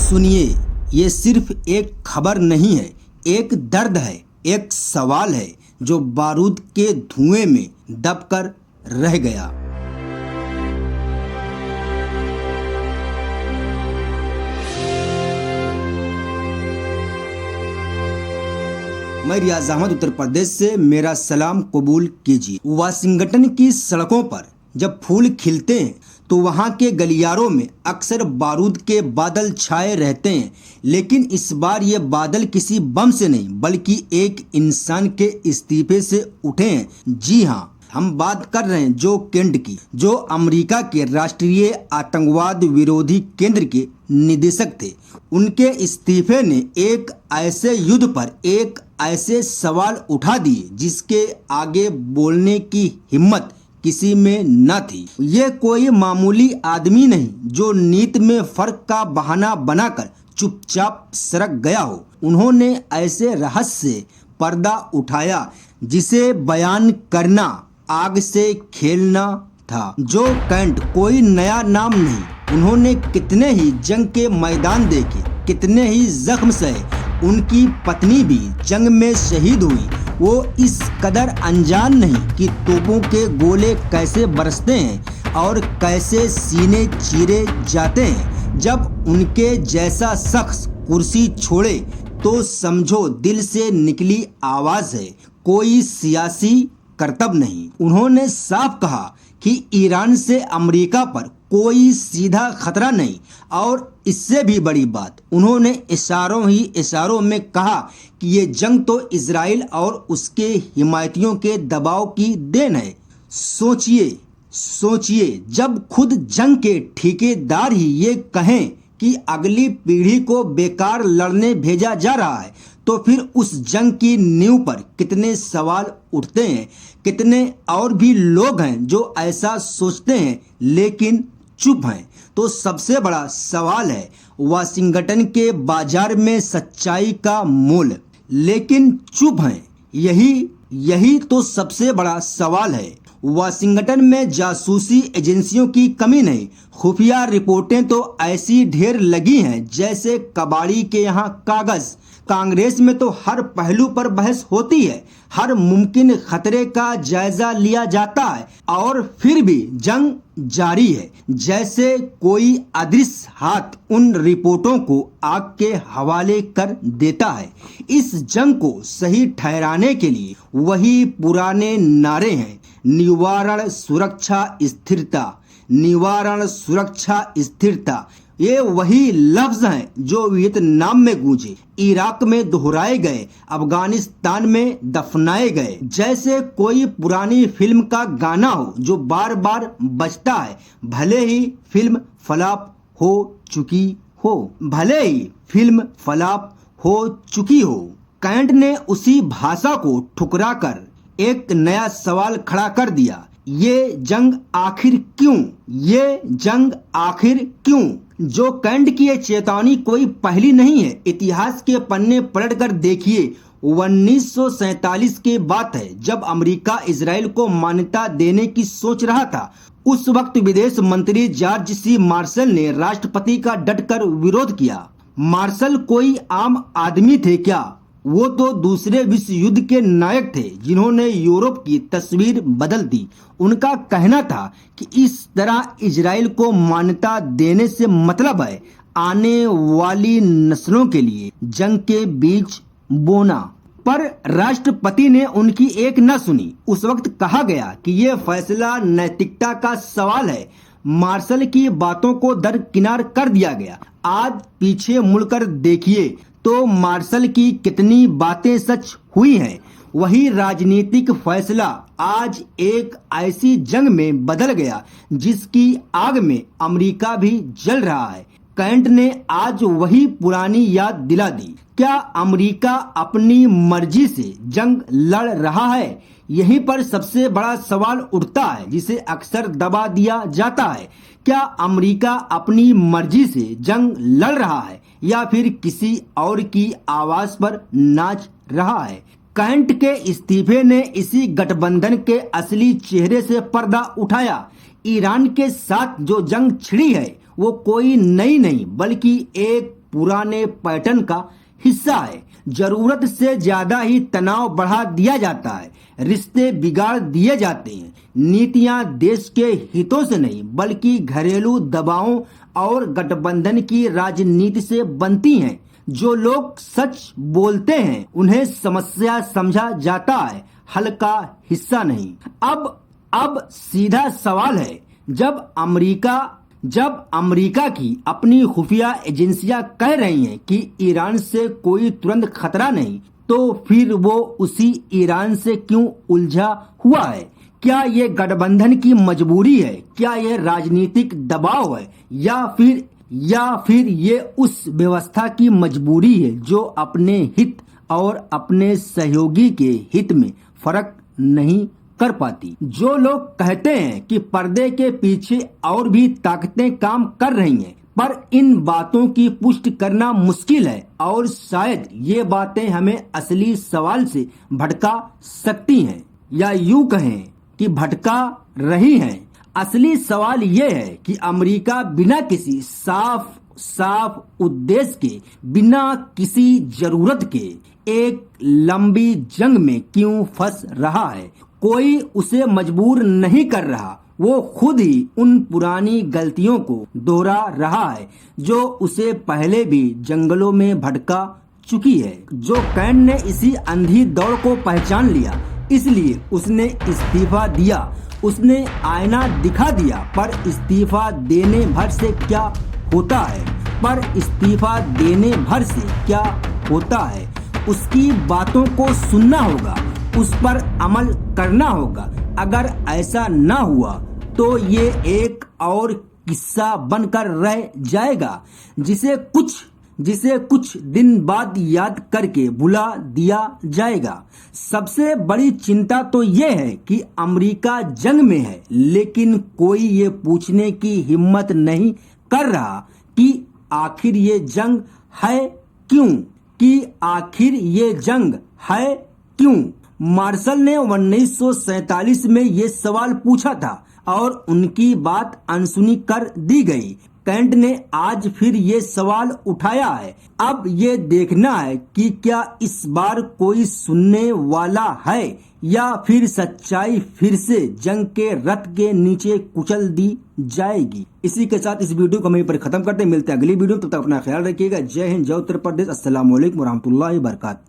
सुनिए, ये सिर्फ एक खबर नहीं है, एक दर्द है, एक सवाल है जो बारूद के धुएं में दबकर रह गया। मैं रियाज अहमद उत्तर प्रदेश से, मेरा सलाम कबूल कीजिए। वाशिंगटन की सड़कों पर जब फूल खिलते हैं तो वहाँ के गलियारों में अक्सर बारूद के बादल छाए रहते हैं, लेकिन इस बार ये बादल किसी बम से नहीं बल्कि एक इंसान के इस्तीफे से उठे हैं। जी हाँ, हम बात कर रहे हैं जो केंट की, जो अमेरिका के राष्ट्रीय आतंकवाद विरोधी केंद्र के निदेशक थे। उनके इस्तीफे ने एक ऐसे युद्ध पर एक ऐसे सवाल उठा दिए जिसके आगे बोलने की हिम्मत किसी में न थी। ये कोई मामूली आदमी नहीं जो नीति में फर्क का बहाना बनाकर चुपचाप सरक गया हो। उन्होंने ऐसे रहस्य से पर्दा उठाया जिसे बयान करना आग से खेलना था। जो केंट कोई नया नाम नहीं, उन्होंने कितने ही जंग के मैदान देखे, कितने ही जख्म सहे। उनकी पत्नी भी जंग में शहीद हुई। वो इस कदर अनजान नहीं कि तोपों के गोले कैसे बरसते हैं और कैसे सीने चीरे जाते हैं। जब उनके जैसा शख्स कुर्सी छोड़े तो समझो दिल से निकली आवाज है, कोई सियासी करतब नहीं। उन्होंने साफ कहा कि ईरान से अमेरिका पर कोई सीधा खतरा नहीं, और इससे भी बड़ी बात, उन्होंने इशारों में कहा कि ये जंग तो इजराइल और उसके हिमायतियों के दबाव की देन है। सोचिए, जब खुद जंग के ठेकेदार ही ये कहें कि अगली पीढ़ी को बेकार लड़ने भेजा जा रहा है, तो फिर उस जंग की नींव पर कितने सवाल उठते हैं। कितने और भी लोग हैं जो ऐसा सोचते हैं लेकिन चुप हैं। तो सबसे बड़ा सवाल है वाशिंगटन के बाजार में सच्चाई का मोल, लेकिन चुप हैं। यही तो सबसे बड़ा सवाल है। वाशिंगटन में जासूसी एजेंसियों की कमी नहीं, खुफिया रिपोर्टें तो ऐसी ढेर लगी हैं जैसे कबाड़ी के यहाँ कागज। कांग्रेस में तो हर पहलू पर बहस होती है, हर मुमकिन खतरे का जायजा लिया जाता है, और फिर भी जंग जारी है। जैसे कोई अदृश्य हाथ उन रिपोर्टों को आग के हवाले कर देता है। इस जंग को सही ठहराने के लिए वही पुराने नारे हैं, निवारण सुरक्षा स्थिरता, निवारण सुरक्षा स्थिरता। ये वही लफ्ज हैं जो वियतनाम में गूंजे, इराक में दोहराए गए, अफगानिस्तान में दफनाए गए। जैसे कोई पुरानी फिल्म का गाना हो जो बार बार बजता है, भले ही फिल्म फ्लॉप हो चुकी हो। केंट ने उसी भाषा को ठुकराकर एक नया सवाल खड़ा कर दिया, ये जंग आखिर क्यों? जो केंट की ये चेतावनी कोई पहली नहीं है। इतिहास के पन्ने पलटकर देखिए, 1947 की बात है जब अमेरिका इजराइल को मान्यता देने की सोच रहा था। उस वक्त विदेश मंत्री जॉर्ज सी मार्शल ने राष्ट्रपति का डटकर विरोध किया। मार्शल कोई आम आदमी थे क्या? वो तो दूसरे विश्व युद्ध के नायक थे जिन्होंने यूरोप की तस्वीर बदल दी। उनका कहना था कि इस तरह इजराइल को मान्यता देने से मतलब है आने वाली नस्लों के लिए जंग के बीज बोना। पर राष्ट्रपति ने उनकी एक न सुनी। उस वक्त कहा गया कि ये फैसला नैतिकता का सवाल है। मार्शल की बातों को दरकिनार कर दिया गया। आज पीछे मुड़कर देखिए तो मार्शल की कितनी बातें सच हुई हैं। वही राजनीतिक फैसला आज एक ऐसी जंग में बदल गया जिसकी आग में अमेरिका भी जल रहा है। केंट ने आज वही पुरानी याद दिला दी। क्या अमेरिका अपनी मर्जी से जंग लड़ रहा है? यहीं पर सबसे बड़ा सवाल उठता है जिसे अक्सर दबा दिया जाता है। क्या अमेरिका अपनी मर्जी से जंग लड़ रहा है या फिर किसी और की आवाज पर नाच रहा है? केंट के इस्तीफे ने इसी गठबंधन के असली चेहरे से पर्दा उठाया। ईरान के साथ जो जंग छिड़ी है वो कोई नई नहीं बल्कि एक पुराने पैटर्न का हिस्सा है। जरूरत से ज्यादा ही तनाव बढ़ा दिया जाता है, रिश्ते बिगाड़ दिए जाते हैं। नीतियां देश के हितों से नहीं बल्कि घरेलू दबावों और गठबंधन की राजनीति से बनती हैं। जो लोग सच बोलते हैं उन्हें समस्या समझा जाता है, हल का हिस्सा नहीं। अब सीधा सवाल है, जब अमेरिका की अपनी खुफिया एजेंसियां कह रही हैं कि ईरान से कोई तुरंत खतरा नहीं, तो फिर वो उसी ईरान से क्यों उलझा हुआ है? क्या ये गठबंधन की मजबूरी है? क्या ये राजनीतिक दबाव है? या फिर ये उस व्यवस्था की मजबूरी है जो अपने हित और अपने सहयोगी के हित में फर्क नहीं कर पाती? जो लोग कहते हैं कि पर्दे के पीछे और भी ताकतें काम कर रही हैं, पर इन बातों की पुष्टि करना मुश्किल है और शायद ये बातें हमें असली सवाल से भटका सकती हैं, या यूं कहें कि भटका रही हैं। असली सवाल ये है कि अमेरिका बिना किसी साफ उद्देश्य के, बिना किसी जरूरत के एक लंबी जंग में क्यों फंस रहा है? कोई उसे मजबूर नहीं कर रहा, वो खुद ही उन पुरानी गलतियों को दोहरा रहा है जो उसे पहले भी जंगलों में भटका चुकी है। जो कैंट ने इसी अंधी दौड़ को पहचान लिया, इसलिए उसने इस्तीफा दिया। उसने आईना दिखा दिया, पर इस्तीफा देने भर से क्या होता है? उसकी बातों को सुनना होगा, उस पर अमल करना होगा। अगर ऐसा ना हुआ तो ये एक और किस्सा बनकर रह जाएगा जिसे कुछ दिन बाद याद करके भुला दिया जाएगा। सबसे बड़ी चिंता तो ये है कि अमेरिका जंग में है, लेकिन कोई ये पूछने की हिम्मत नहीं कर रहा कि आखिर ये जंग है क्यों? मार्शल ने 1947 में ये सवाल पूछा था और उनकी बात अनसुनी कर दी गई। कैंट ने आज फिर ये सवाल उठाया है। अब ये देखना है कि क्या इस बार कोई सुनने वाला है या फिर सच्चाई फिर से जंग के रथ के नीचे कुचल दी जाएगी। इसी के साथ इस वीडियो को हम यहीं पर खत्म करते हैं। मिलते हैं अगली वीडियो में, तब तक अपना ख्याल रखिएगा। जय हिंद, जय उत्तर प्रदेश। अस्सलाम वालेकुम रहमतुल्लाहि व बरकातहू।